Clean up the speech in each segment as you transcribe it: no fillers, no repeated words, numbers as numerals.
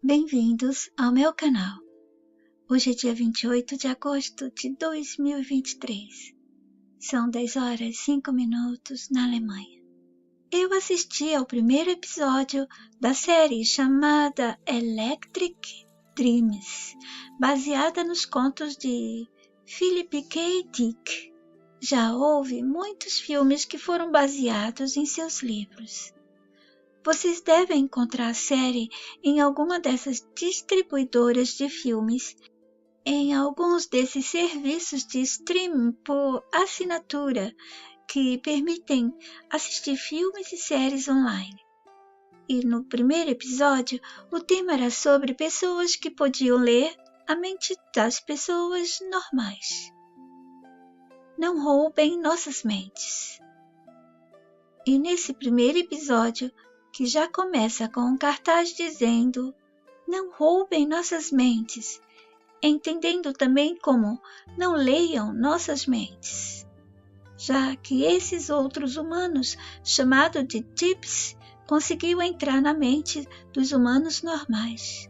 Bem-vindos ao meu canal. Hoje é dia 28 de agosto de 2023. São 10 horas e 5 minutos na Alemanha. Eu assisti ao primeiro episódio da série chamada Electric Dreams, baseada nos contos de Philip K. Dick. Já houve muitos filmes que foram baseados em seus livros. Vocês devem encontrar a série em alguma dessas distribuidoras de filmes, em alguns desses serviços de streaming por assinatura que permitem assistir filmes e séries online. E no primeiro episódio, o tema era sobre pessoas que podiam ler a mente das pessoas normais. Não roubem nossas mentes. E nesse primeiro episódio, que já começa com um cartaz dizendo não roubem nossas mentes, entendendo também como não leiam nossas mentes, já que esses outros humanos, chamados de tips, conseguiu entrar na mente dos humanos normais.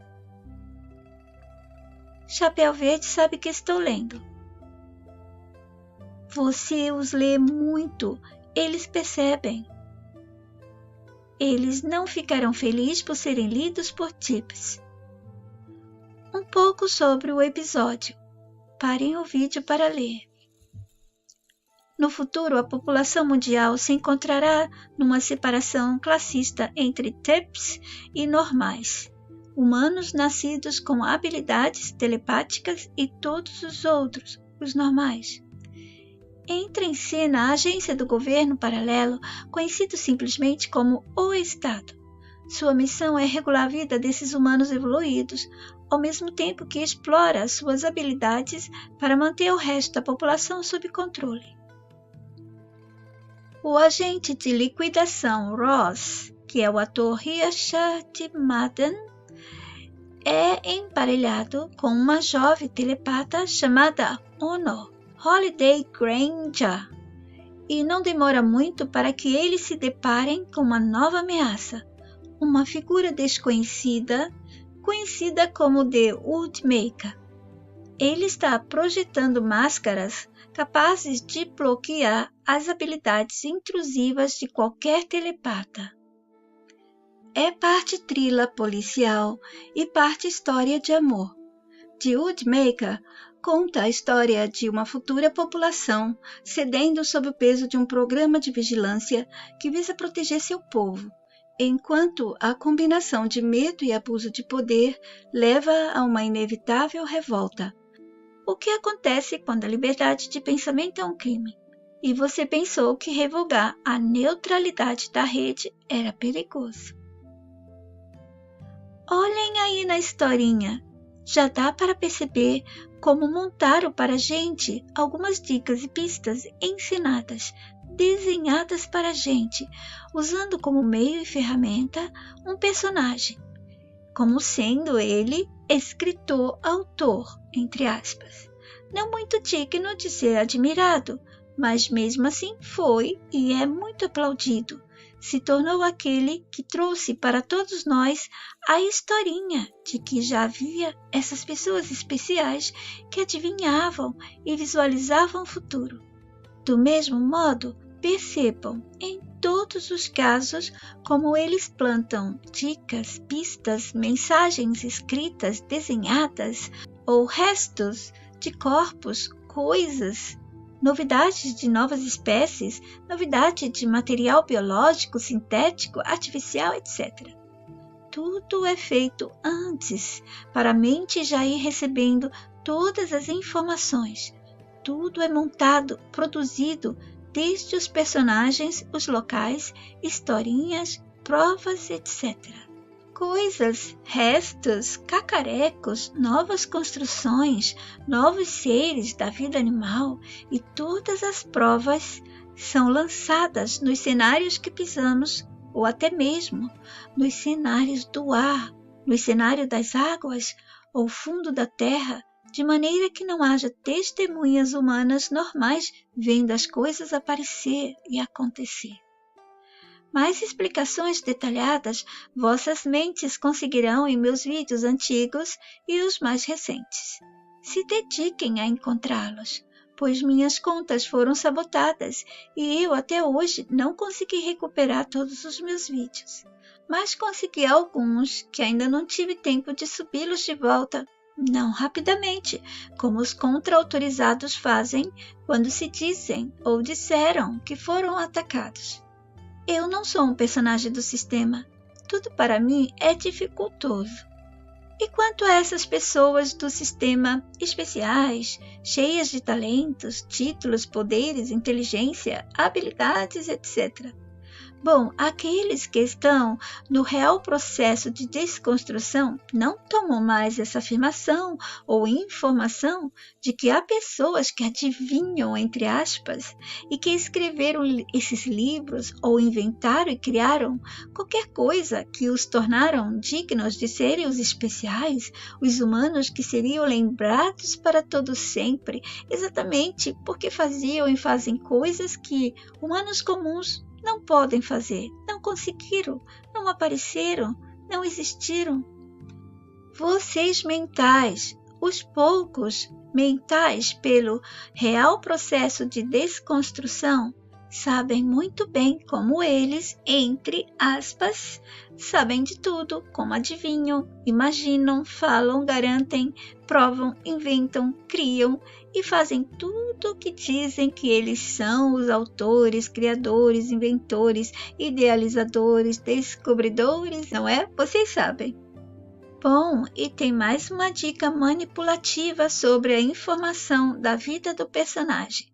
Chapéu Verde sabe que estou lendo. Você os lê muito, eles percebem. Eles não ficarão felizes por serem lidos por tips. Um pouco sobre o episódio. Parem o vídeo para ler. No futuro, a população mundial se encontrará numa separação classista entre tips e normais, humanos nascidos com habilidades telepáticas e todos os outros, os normais. Entra em cena a agência do governo paralelo, conhecido simplesmente como o Estado. Sua missão é regular a vida desses humanos evoluídos, ao mesmo tempo que explora suas habilidades para manter o resto da população sob controle. O agente de liquidação Ross, que é o ator Richard Madden, é emparelhado com uma jovem telepata chamada Ono Holiday Granger, e não demora muito para que eles se deparem com uma nova ameaça, uma figura desconhecida, conhecida como The Woodmaker. Ele está projetando máscaras capazes de bloquear as habilidades intrusivas de qualquer telepata. É parte thriller policial e parte história de amor. The Woodmaker conta a história de uma futura população cedendo sob o peso de um programa de vigilância que visa proteger seu povo, enquanto a combinação de medo e abuso de poder leva a uma inevitável revolta. O que acontece quando a liberdade de pensamento é um crime? E você pensou que revogar a neutralidade da rede era perigoso. Olhem aí na historinha. Já dá para perceber como montaram para a gente algumas dicas e pistas ensinadas, desenhadas para a gente, usando como meio e ferramenta um personagem, como sendo ele escritor-autor, entre aspas. Não muito digno de ser admirado, mas mesmo assim foi e é muito aplaudido. Se tornou aquele que trouxe para todos nós a historinha de que já havia essas pessoas especiais que adivinhavam e visualizavam o futuro. Do mesmo modo, percebam em todos os casos como eles plantam dicas, pistas, mensagens escritas, desenhadas ou restos de corpos, coisas, novidades de novas espécies, novidade de material biológico, sintético, artificial, etc. Tudo é feito antes, para a mente já ir recebendo todas as informações. Tudo é montado, produzido, desde os personagens, os locais, historinhas, provas, etc. Coisas, restos, cacarecos, novas construções, novos seres da vida animal e todas as provas são lançadas nos cenários que pisamos ou até mesmo nos cenários do ar, no cenário das águas ou fundo da terra, de maneira que não haja testemunhas humanas normais vendo as coisas aparecer e acontecer. Mais explicações detalhadas vossas mentes conseguirão em meus vídeos antigos e os mais recentes. Se dediquem a encontrá-los, pois minhas contas foram sabotadas e eu até hoje não consegui recuperar todos os meus vídeos. Mas consegui alguns que ainda não tive tempo de subi-los de volta, não rapidamente, como os contra-autorizados fazem quando se dizem ou disseram que foram atacados. Eu não sou um personagem do sistema. Tudo para mim é dificultoso. E quanto a essas pessoas do sistema especiais, cheias de talentos, títulos, poderes, inteligência, habilidades, etc. Bom, aqueles que estão no real processo de desconstrução não tomam mais essa afirmação ou informação de que há pessoas que adivinham, entre aspas, e que escreveram esses livros ou inventaram e criaram qualquer coisa que os tornaram dignos de serem os especiais, os humanos que seriam lembrados para todo sempre, exatamente porque faziam e fazem coisas que humanos comuns não podem fazer, não conseguiram, não apareceram, não existiram. Vocês mentais, os poucos mentais pelo real processo de desconstrução, sabem muito bem como eles, entre aspas, sabem de tudo, como adivinham, imaginam, falam, garantem, provam, inventam, criam e fazem tudo o que dizem que eles são os autores, criadores, inventores, idealizadores, descobridores, não é? Vocês sabem. Bom, e tem mais uma dica manipulativa sobre a informação da vida do personagem.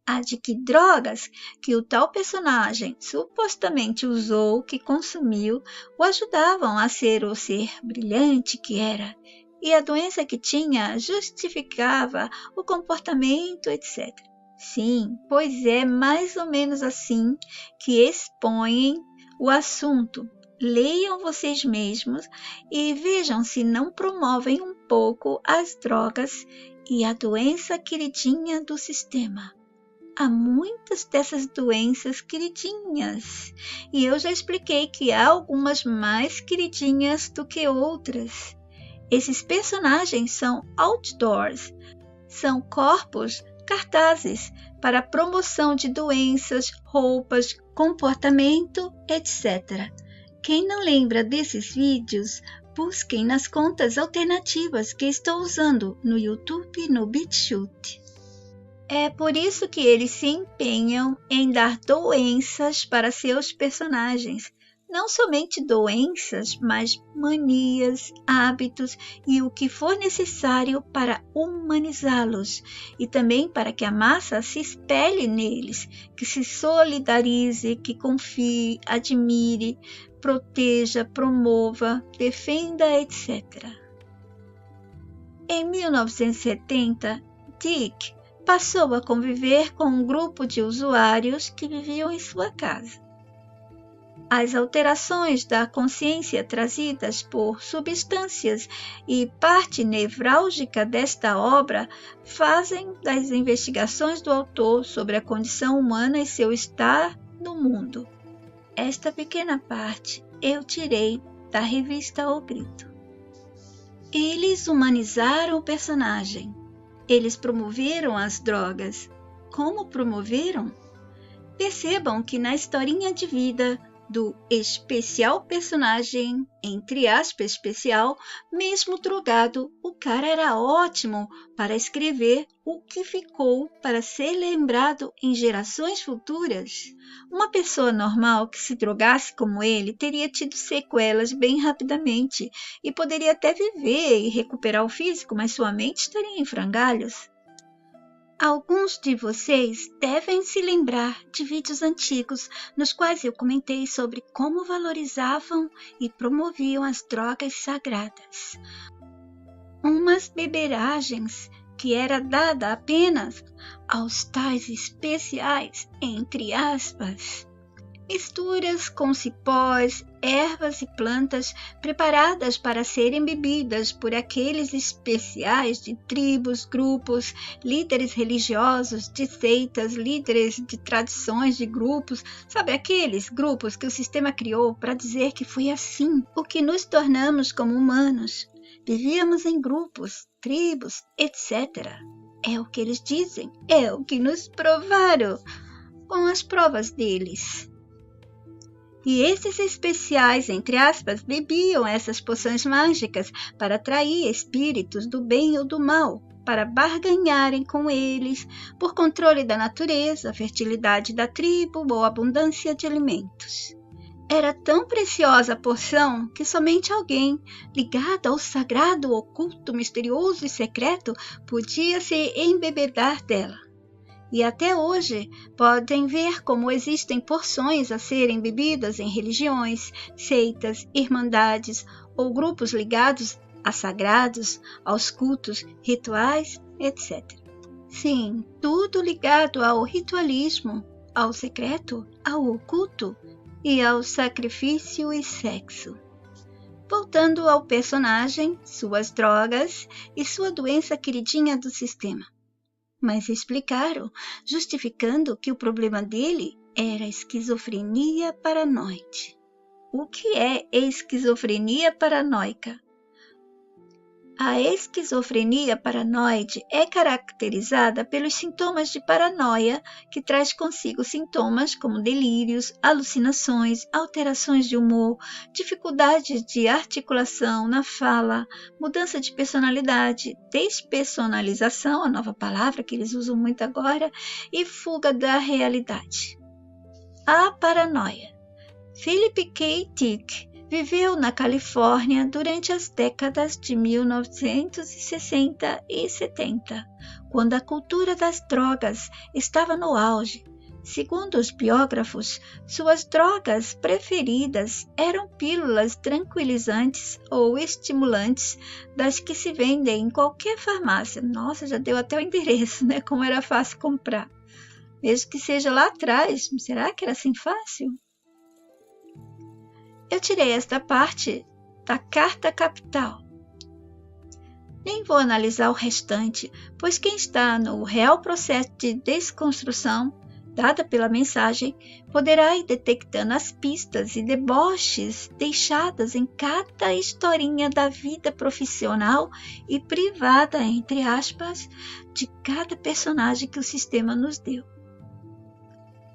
A de que drogas que o tal personagem supostamente usou, que consumiu, o ajudavam a ser o ser brilhante que era, e a doença que tinha justificava o comportamento, etc. Sim, pois é mais ou menos assim que expõem o assunto. Leiam vocês mesmos e vejam se não promovem um pouco as drogas e a doença queridinha do sistema. Há muitas dessas doenças queridinhas, e eu já expliquei que há algumas mais queridinhas do que outras. Esses personagens são outdoors, são corpos, cartazes para promoção de doenças, roupas, comportamento, etc. Quem não lembra desses vídeos, busquem nas contas alternativas que estou usando no YouTube e no BitChute. É por isso que eles se empenham em dar doenças para seus personagens. Não somente doenças, mas manias, hábitos e o que for necessário para humanizá-los. E também para que a massa se espelhe neles, que se solidarize, que confie, admire, proteja, promova, defenda, etc. Em 1970, Dick passou a conviver com um grupo de usuários que viviam em sua casa. As alterações da consciência trazidas por substâncias e parte nevrálgica desta obra fazem das investigações do autor sobre a condição humana e seu estar no mundo. Esta pequena parte eu tirei da revista O Grito. Eles humanizaram o personagem. Eles promoveram as drogas. Como promoveram? Percebam que na historinha de vida do especial personagem, entre aspas, especial, mesmo drogado, o cara era ótimo para escrever o que ficou para ser lembrado em gerações futuras. Uma pessoa normal que se drogasse como ele teria tido sequelas bem rapidamente e poderia até viver e recuperar o físico, mas sua mente estaria em frangalhos. Alguns de vocês devem se lembrar de vídeos antigos nos quais eu comentei sobre como valorizavam e promoviam as drogas sagradas. Umas beberagens que era dada apenas aos tais especiais, entre aspas. Misturas com cipós, ervas e plantas preparadas para serem bebidas por aqueles especiais de tribos, grupos, líderes religiosos, de seitas, líderes de tradições de grupos, sabe, aqueles grupos que o sistema criou para dizer que foi assim o que nos tornamos como humanos. Vivíamos em grupos, tribos, etc. É o que eles dizem, é o que nos provaram com as provas deles. E esses especiais, entre aspas, bebiam essas poções mágicas para atrair espíritos do bem ou do mal, para barganharem com eles por controle da natureza, fertilidade da tribo ou abundância de alimentos. Era tão preciosa a porção que somente alguém ligado ao sagrado, oculto, misterioso e secreto podia se embebedar dela. E até hoje podem ver como existem porções a serem bebidas em religiões, seitas, irmandades ou grupos ligados a sagrados, aos cultos, rituais, etc. Sim, tudo ligado ao ritualismo, ao secreto, ao oculto e ao sacrifício e sexo. Voltando ao personagem, suas drogas e sua doença queridinha do sistema. Mas explicaram, justificando que o problema dele era esquizofrenia paranoide. O que é esquizofrenia paranoica? A esquizofrenia paranoide é caracterizada pelos sintomas de paranoia, que traz consigo sintomas como delírios, alucinações, alterações de humor, dificuldades de articulação na fala, mudança de personalidade, despersonalização, a nova palavra que eles usam muito agora, e fuga da realidade. A paranoia. Philip K. Dick viveu na Califórnia durante as décadas de 1960 e 70, quando a cultura das drogas estava no auge. Segundo os biógrafos, suas drogas preferidas eram pílulas tranquilizantes ou estimulantes das que se vendem em qualquer farmácia. Nossa, já deu até o endereço, né? Como era fácil comprar. Mesmo que seja lá atrás, será que era assim fácil? Eu tirei esta parte da Carta Capital. Nem vou analisar o restante, pois quem está no real processo de desconstrução, dada pela mensagem, poderá ir detectando as pistas e deboches deixadas em cada historinha da vida profissional e privada, entre aspas, de cada personagem que o sistema nos deu.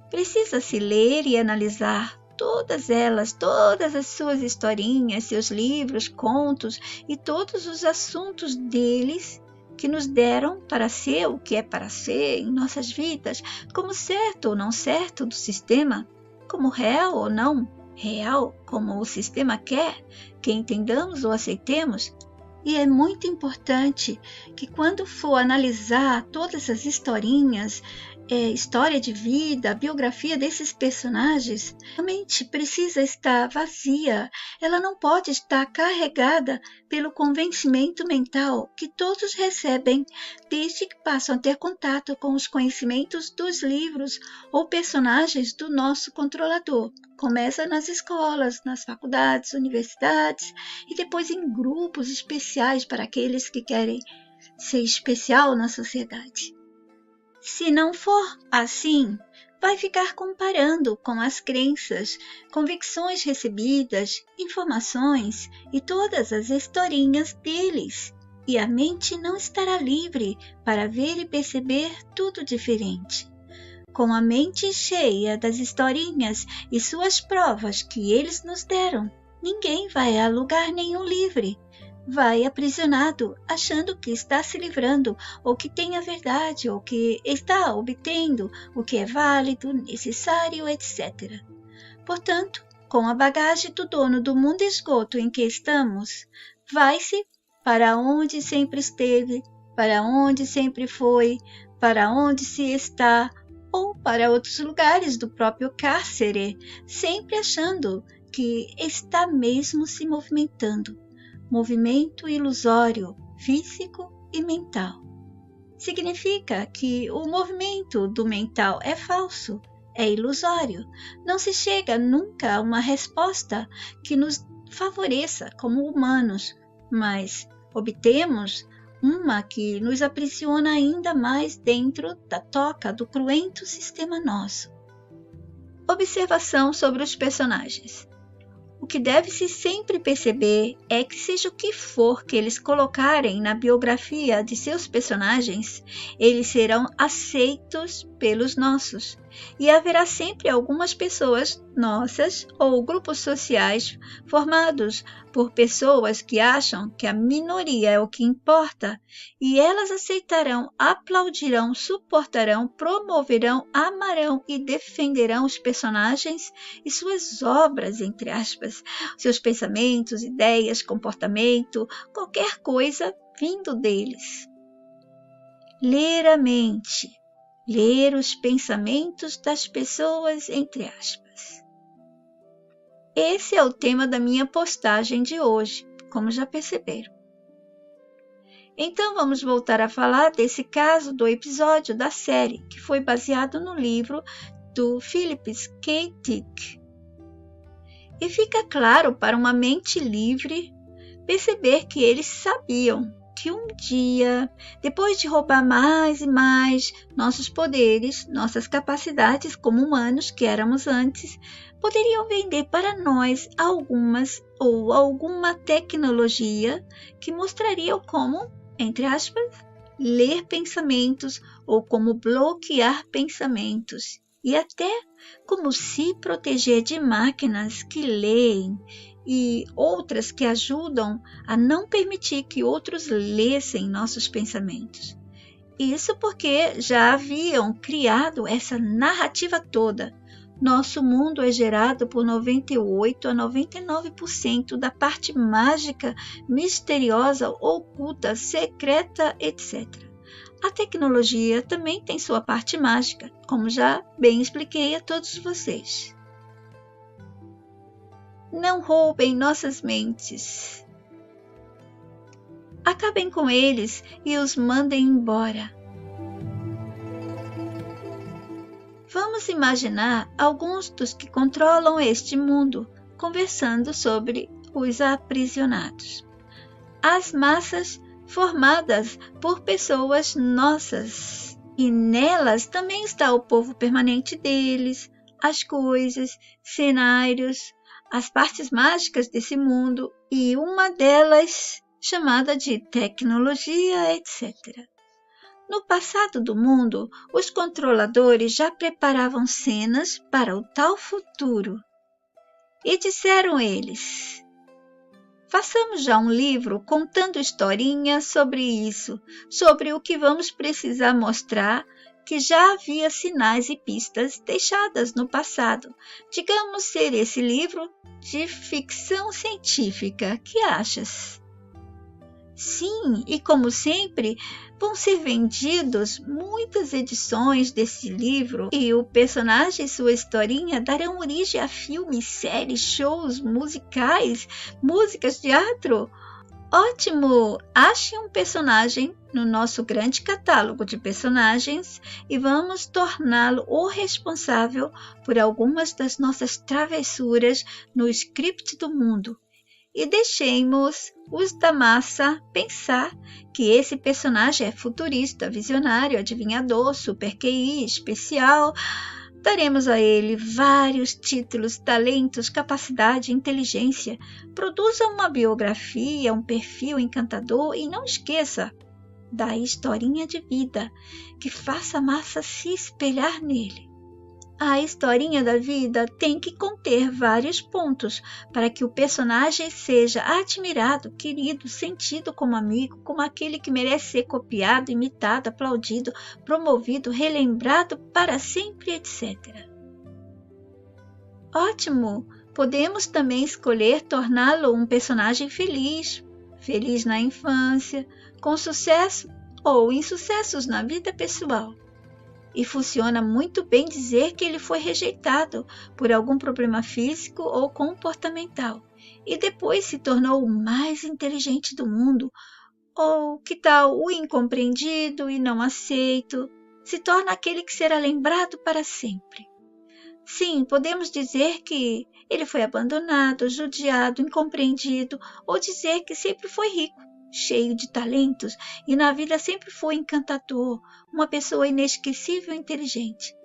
Precisa-se ler e analisar todas elas, todas as suas historinhas, seus livros, contos e todos os assuntos deles que nos deram para ser o que é para ser em nossas vidas, como certo ou não certo do sistema, como real ou não real, como o sistema quer que entendamos ou aceitemos. E é muito importante que quando for analisar todas as historinhas, história de vida, a biografia desses personagens, a mente precisa estar vazia, ela não pode estar carregada pelo convencimento mental que todos recebem desde que passam a ter contato com os conhecimentos dos livros ou personagens do nosso controlador. Começa nas escolas, nas faculdades, universidades e depois em grupos especiais para aqueles que querem ser especial na sociedade. Se não for assim, vai ficar comparando com as crenças, convicções recebidas, informações e todas as historinhas deles, e a mente não estará livre para ver e perceber tudo diferente. Com a mente cheia das historinhas e suas provas que eles nos deram, ninguém vai a lugar nenhum livre. Vai aprisionado, achando que está se livrando, ou que tem a verdade, ou que está obtendo o que é válido, necessário, etc. Portanto, com a bagagem do dono do mundo esgoto em que estamos, vai-se para onde sempre esteve, para onde sempre foi, para onde se está, ou para outros lugares do próprio cárcere, sempre achando que está mesmo se movimentando. Movimento ilusório, físico e mental. Significa que o movimento do mental é falso, é ilusório. Não se chega nunca a uma resposta que nos favoreça como humanos, mas obtemos uma que nos aprisiona ainda mais dentro da toca do cruento sistema nosso. Observação sobre os personagens. O que deve-se sempre perceber é que, seja o que for que eles colocarem na biografia de seus personagens, eles serão aceitos pelos nossos. E haverá sempre algumas pessoas nossas ou grupos sociais formados por pessoas que acham que a minoria é o que importa, e elas aceitarão, aplaudirão, suportarão, promoverão, amarão e defenderão os personagens e suas obras, entre aspas, seus pensamentos, ideias, comportamento, qualquer coisa vindo deles. Ler a mente. Ler os pensamentos das pessoas, entre aspas. Esse é o tema da minha postagem de hoje, como já perceberam. Então vamos voltar a falar desse caso do episódio da série, que foi baseado no livro do Philip K. Dick. E fica claro para uma mente livre perceber que eles sabiam que um dia, depois de roubar mais e mais nossos poderes, nossas capacidades como humanos que éramos antes, poderiam vender para nós alguma tecnologia que mostraria como, entre aspas, ler pensamentos ou como bloquear pensamentos e até como se proteger de máquinas que leem e outras que ajudam a não permitir que outros lessem nossos pensamentos. Isso porque já haviam criado essa narrativa toda. Nosso mundo é gerado por 98 a 99% da parte mágica, misteriosa, oculta, secreta, etc. A tecnologia também tem sua parte mágica, como já bem expliquei a todos vocês. Não roubem nossas mentes. Acabem com eles e os mandem embora. Vamos imaginar alguns dos que controlam este mundo conversando sobre os aprisionados. As massas formadas por pessoas nossas. E nelas também está o povo permanente deles, as coisas, cenários, as partes mágicas desse mundo e uma delas chamada de tecnologia, etc. No passado do mundo, os controladores já preparavam cenas para o tal futuro. E disseram eles: façamos já um livro contando historinhas sobre isso, sobre o que vamos precisar mostrar, que já havia sinais e pistas deixadas no passado. Digamos ser esse livro de ficção científica. Que achas? Sim, e como sempre, vão ser vendidos muitas edições desse livro e o personagem e sua historinha darão origem a filmes, séries, shows, musicais, músicas, teatro. Ótimo! Ache um personagem no nosso grande catálogo de personagens e vamos torná-lo o responsável por algumas das nossas travessuras no script do mundo. E deixemos os da massa pensar que esse personagem é futurista, visionário, adivinhador, super QI, especial. Daremos a ele vários títulos, talentos, capacidade, inteligência. Produza uma biografia, um perfil encantador e não esqueça da historinha de vida que faça a massa se espelhar nele. A historinha da vida tem que conter vários pontos para que o personagem seja admirado, querido, sentido como amigo, como aquele que merece ser copiado, imitado, aplaudido, promovido, relembrado para sempre, etc. Ótimo! Podemos também escolher torná-lo um personagem feliz, feliz na infância, com sucesso ou insucessos na vida pessoal. E funciona muito bem dizer que ele foi rejeitado por algum problema físico ou comportamental e depois se tornou o mais inteligente do mundo. Ou que tal o incompreendido e não aceito? Se torna aquele que será lembrado para sempre. Sim, podemos dizer que ele foi abandonado, judiado, incompreendido, ou dizer que sempre foi rico, cheio de talentos e na vida sempre foi encantador, uma pessoa inesquecível e inteligente.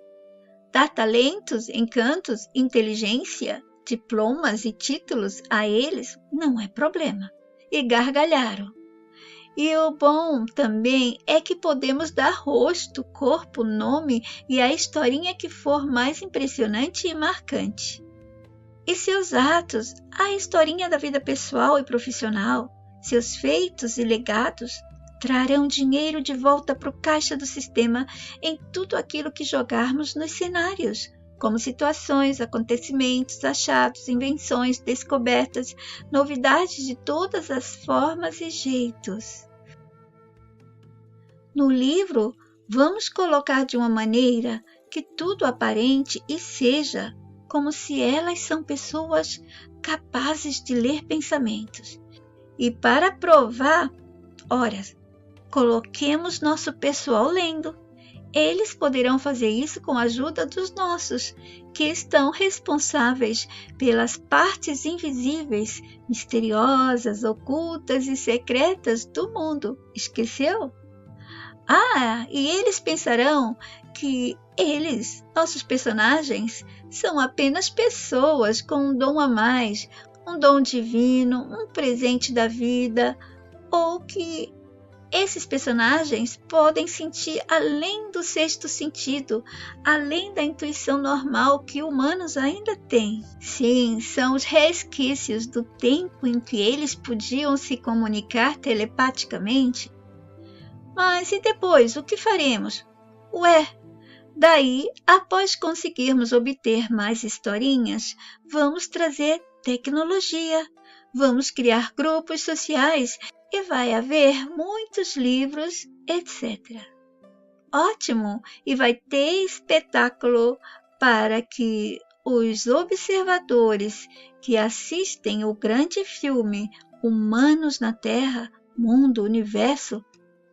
Dar talentos, encantos, inteligência, diplomas e títulos a eles não é problema. E gargalharam. E o bom também é que podemos dar rosto, corpo, nome e a historinha que for mais impressionante e marcante. E seus atos, a historinha da vida pessoal e profissional, seus feitos e legados, trarão dinheiro de volta para o caixa do sistema em tudo aquilo que jogarmos nos cenários, como situações, acontecimentos, achados, invenções, descobertas, novidades de todas as formas e jeitos. No livro, vamos colocar de uma maneira que tudo aparente e seja como se elas são pessoas capazes de ler pensamentos. E para provar, ora, coloquemos nosso pessoal lendo. Eles poderão fazer isso com a ajuda dos nossos, que estão responsáveis pelas partes invisíveis, misteriosas, ocultas e secretas do mundo. Esqueceu? E eles pensarão que eles, nossos personagens, são apenas pessoas com um dom a mais, um dom divino, um presente da vida, ou que esses personagens podem sentir além do sexto sentido, além da intuição normal que humanos ainda têm. Sim, são os resquícios do tempo em que eles podiam se comunicar telepaticamente. Mas e depois, o que faremos? Daí, após conseguirmos obter mais historinhas, vamos trazer tecnologia, vamos criar grupos sociais e vai haver muitos livros, etc. Ótimo! E vai ter espetáculo para que os observadores que assistem o grande filme Humanos na Terra, Mundo, Universo,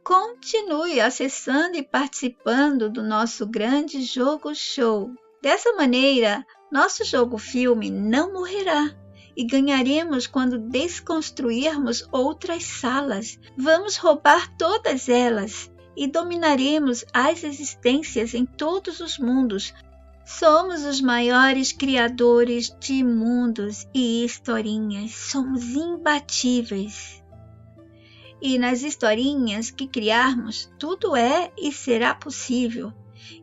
continue acessando e participando do nosso grande jogo show. Dessa maneira, nosso jogo-filme não morrerá e ganharemos quando desconstruirmos outras salas. Vamos roubar todas elas e dominaremos as existências em todos os mundos. Somos os maiores criadores de mundos e historinhas. Somos imbatíveis. E nas historinhas que criarmos, tudo é e será possível.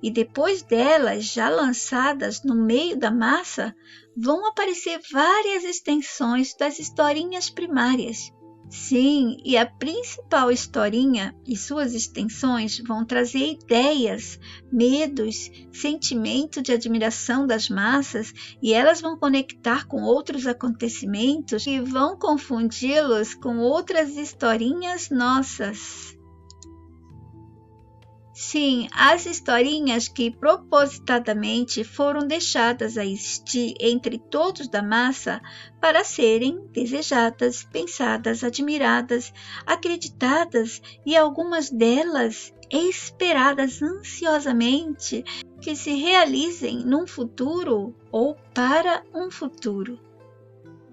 E depois delas, já lançadas no meio da massa, vão aparecer várias extensões das historinhas primárias. Sim, e a principal historinha e suas extensões vão trazer ideias, medos, sentimento de admiração das massas e elas vão conectar com outros acontecimentos e vão confundi-los com outras historinhas nossas. Sim, as historinhas que propositadamente foram deixadas a existir entre todos da massa para serem desejadas, pensadas, admiradas, acreditadas e algumas delas esperadas ansiosamente que se realizem num futuro ou para um futuro.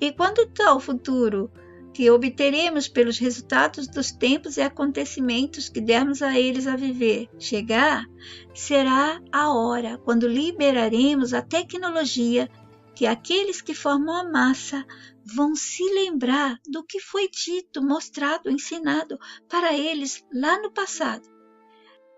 E quando tal futuro que obteremos pelos resultados dos tempos e acontecimentos que dermos a eles a viver chegar, será a hora quando liberaremos a tecnologia que aqueles que formam a massa vão se lembrar do que foi dito, mostrado, ensinado para eles lá no passado.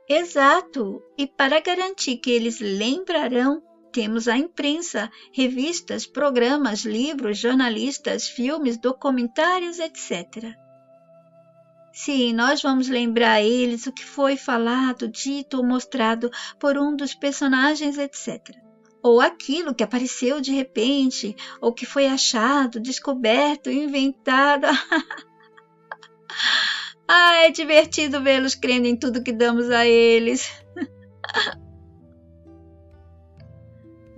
Exato! E para garantir que eles lembrarão, temos a imprensa, revistas, programas, livros, jornalistas, filmes, documentários, etc. Sim, nós vamos lembrar a eles o que foi falado, dito ou mostrado por um dos personagens, etc. Ou aquilo que apareceu de repente, ou que foi achado, descoberto, inventado. É divertido vê-los crendo em tudo que damos a eles.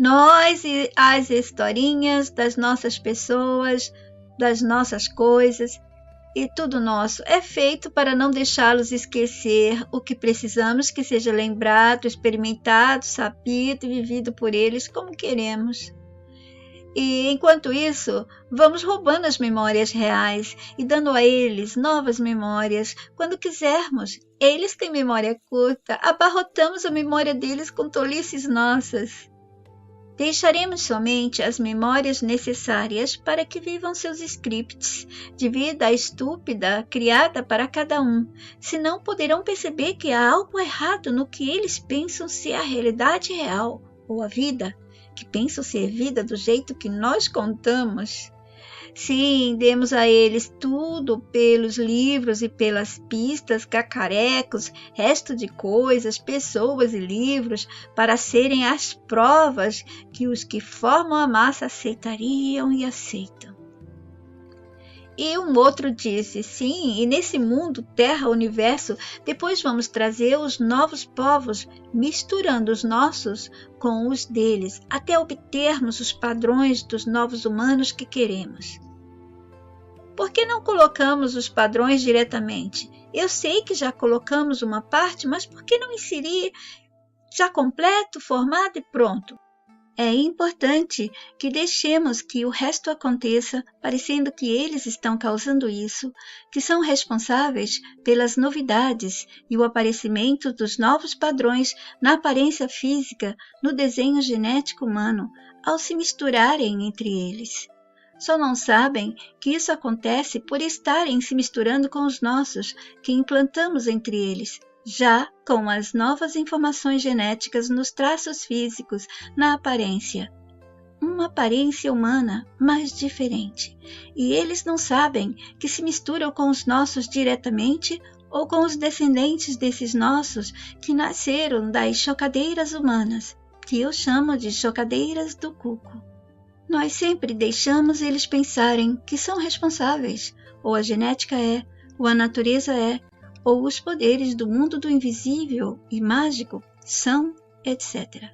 Nós e as historinhas das nossas pessoas, das nossas coisas, E tudo nosso é feito para não deixá-los esquecer o que precisamos que seja lembrado, experimentado, sabido e vivido por eles como queremos. E, enquanto isso, vamos roubando as memórias reais e dando a eles novas memórias quando quisermos. Eles têm memória curta, abarrotamos a memória deles com tolices nossas. Deixaremos somente as memórias necessárias para que vivam seus scripts de vida estúpida criada para cada um, senão poderão perceber que há algo errado no que eles pensam ser a realidade real, ou a vida, que pensam ser vida do jeito que nós contamos. Sim, demos a eles tudo pelos livros e pelas pistas, cacarecos, resto de coisas, pessoas e livros, para serem as provas que os que formam a massa aceitariam e aceitam. E um outro disse, sim, e nesse mundo, terra, universo, depois vamos trazer os novos povos, misturando os nossos com os deles, até obtermos os padrões dos novos humanos que queremos. Por que não colocamos os padrões diretamente? Eu sei que já colocamos uma parte, mas por que não inserir já completo, formado e pronto? É importante que deixemos que o resto aconteça, parecendo que eles estão causando isso, que são responsáveis pelas novidades e o aparecimento dos novos padrões na aparência física, no desenho genético humano, ao se misturarem entre eles. Só não sabem que isso acontece por estarem se misturando com os nossos, que implantamos entre eles, já com as novas informações genéticas nos traços físicos, na aparência. Uma aparência humana, mas diferente. E eles não sabem que se misturam com os nossos diretamente ou com os descendentes desses nossos que nasceram das chocadeiras humanas, que eu chamo de chocadeiras do cuco. Nós sempre deixamos eles pensarem que são responsáveis, ou a genética é, ou a natureza é, ou os poderes do mundo do invisível e mágico são, etc.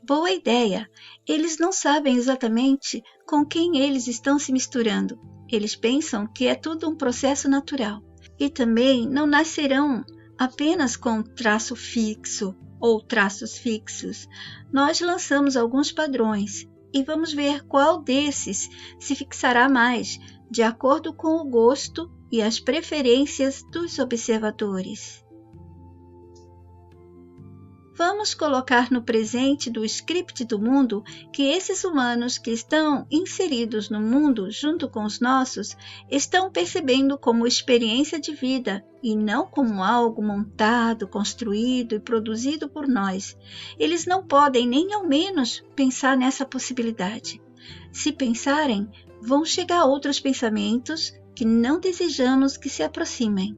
Boa ideia! Eles não sabem exatamente com quem eles estão se misturando. Eles pensam que é tudo um processo natural. E também não nascerão apenas com traço fixo ou traços fixos. Nós lançamos alguns padrões e vamos ver qual desses se fixará mais, de acordo com o gosto e as preferências dos observadores. Vamos colocar no presente do script do mundo que esses humanos que estão inseridos no mundo junto com os nossos estão percebendo como experiência de vida e não como algo montado, construído e produzido por nós. Eles não podem nem ao menos pensar nessa possibilidade. Se pensarem, vão chegar outros pensamentos que não desejamos que se aproximem.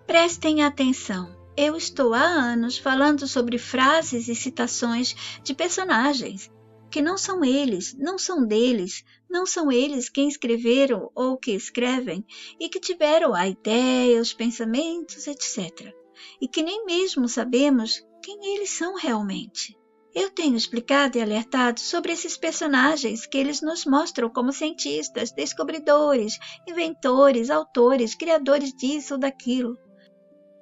Prestem atenção. Eu estou há anos falando sobre frases e citações de personagens que não são eles, não são deles, não são eles quem escreveram ou que escrevem e que tiveram a ideia, os pensamentos, etc. E que nem mesmo sabemos quem eles são realmente. Eu tenho explicado e alertado sobre esses personagens que eles nos mostram como cientistas, descobridores, inventores, autores, criadores disso ou daquilo.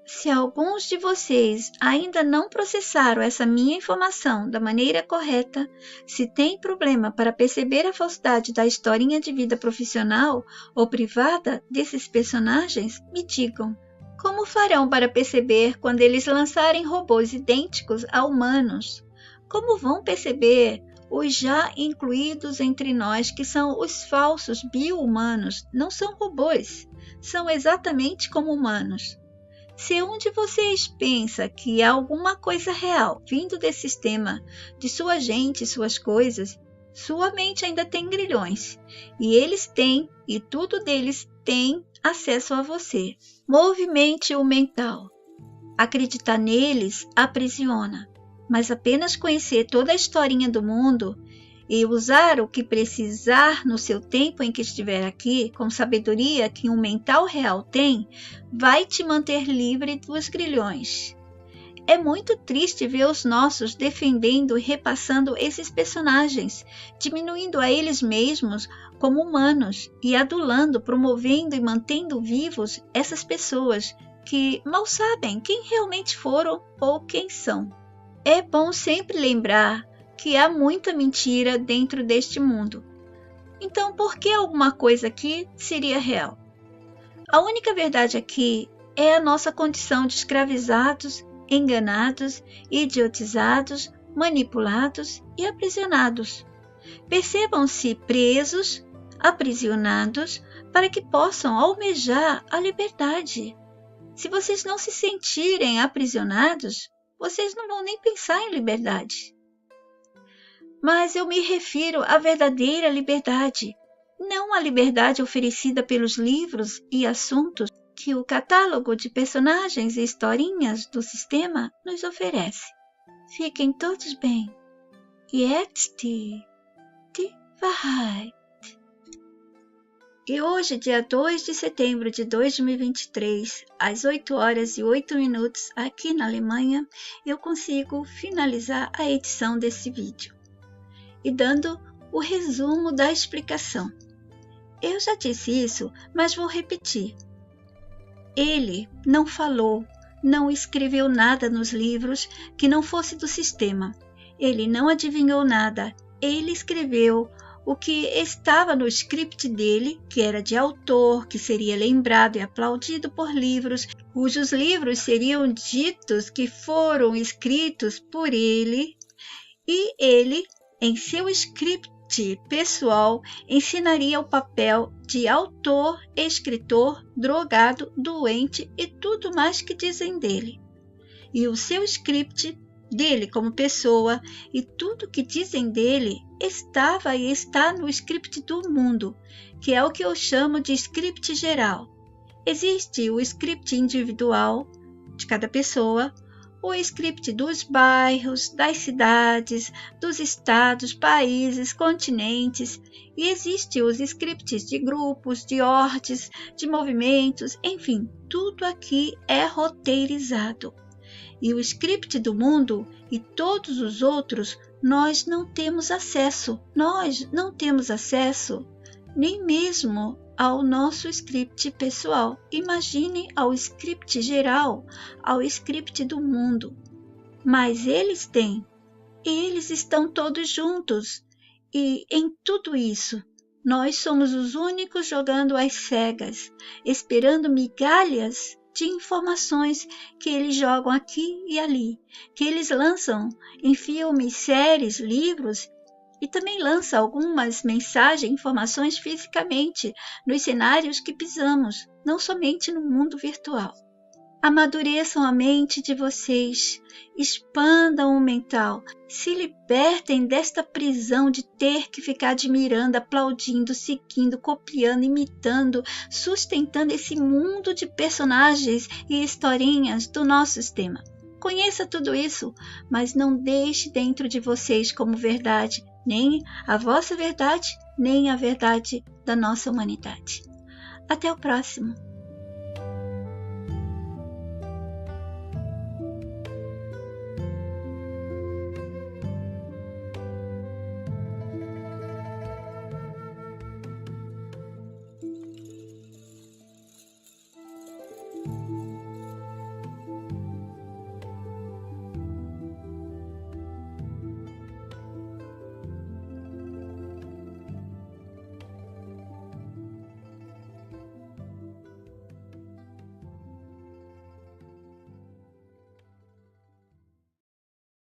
Se alguns de vocês ainda não processaram essa minha informação da maneira correta, se tem problema para perceber a falsidade da historinha de vida profissional ou privada desses personagens, me digam. Como farão para perceber quando eles lançarem robôs idênticos a humanos? Como vão perceber os já incluídos entre nós, que são os falsos bio-humanos? Não são robôs, são exatamente como humanos. Se um de vocês pensa que há alguma coisa real vindo desse sistema, de sua gente, suas coisas, sua mente ainda tem grilhões. E eles têm, e tudo deles tem acesso a você. Movimente o mental. Acreditar neles aprisiona. Mas apenas conhecer toda a historinha do mundo e usar o que precisar no seu tempo em que estiver aqui, com sabedoria que um mental real tem, vai te manter livre dos grilhões. É muito triste ver os nossos defendendo e repassando esses personagens, diminuindo a eles mesmos como humanos e adulando, promovendo e mantendo vivos essas pessoas que mal sabem quem realmente foram ou quem são. É bom sempre lembrar que há muita mentira dentro deste mundo. Então, por que alguma coisa aqui seria real? A única verdade aqui é a nossa condição de escravizados, enganados, idiotizados, manipulados e aprisionados. Percebam-se presos, aprisionados, para que possam almejar a liberdade. Se vocês não se sentirem aprisionados, vocês não vão nem pensar em liberdade. Mas eu me refiro à verdadeira liberdade, não à liberdade oferecida pelos livros e assuntos que o catálogo de personagens e historinhas do sistema nos oferece. Fiquem todos bem. Jetzt die Wahrheit. E hoje, dia 2 de setembro de 2023, às 8 horas e 8 minutos, aqui na Alemanha, eu consigo finalizar a edição desse vídeo. E dando o resumo da explicação. Eu já disse isso, mas vou repetir. Ele não falou, não escreveu nada nos livros que não fosse do sistema. Ele não adivinhou nada. Ele escreveu o que estava no script dele, que era de autor, que seria lembrado e aplaudido por livros, cujos livros seriam ditos que foram escritos por ele, e ele, em seu script pessoal, ensinaria o papel de autor, escritor, drogado, doente e tudo mais que dizem dele. E o seu script dele como pessoa e tudo que dizem dele estava e está no script do mundo, que é o que eu chamo de script geral. Existe o script individual de cada pessoa, o script dos bairros, das cidades, dos estados, países, continentes, e existem os scripts de grupos, de ordens, de movimentos, enfim, tudo aqui é roteirizado. E o script do mundo e todos os outros nós não temos acesso. Nós não temos acesso nem mesmo ao nosso script pessoal. Imagine ao script geral, ao script do mundo. Mas eles têm. Eles estão todos juntos. E em tudo isso, nós somos os únicos jogando às cegas, esperando migalhas de informações que eles jogam aqui e ali, que eles lançam em filmes, séries, livros, e também lança algumas mensagens, informações fisicamente nos cenários que pisamos, não somente no mundo virtual. Amadureçam a mente de vocês, expandam o mental, se libertem desta prisão de ter que ficar admirando, aplaudindo, seguindo, copiando, imitando, sustentando esse mundo de personagens e historinhas do nosso sistema. Conheça tudo isso, mas não deixe dentro de vocês como verdade, nem a vossa verdade, nem a verdade da nossa humanidade. Até o próximo!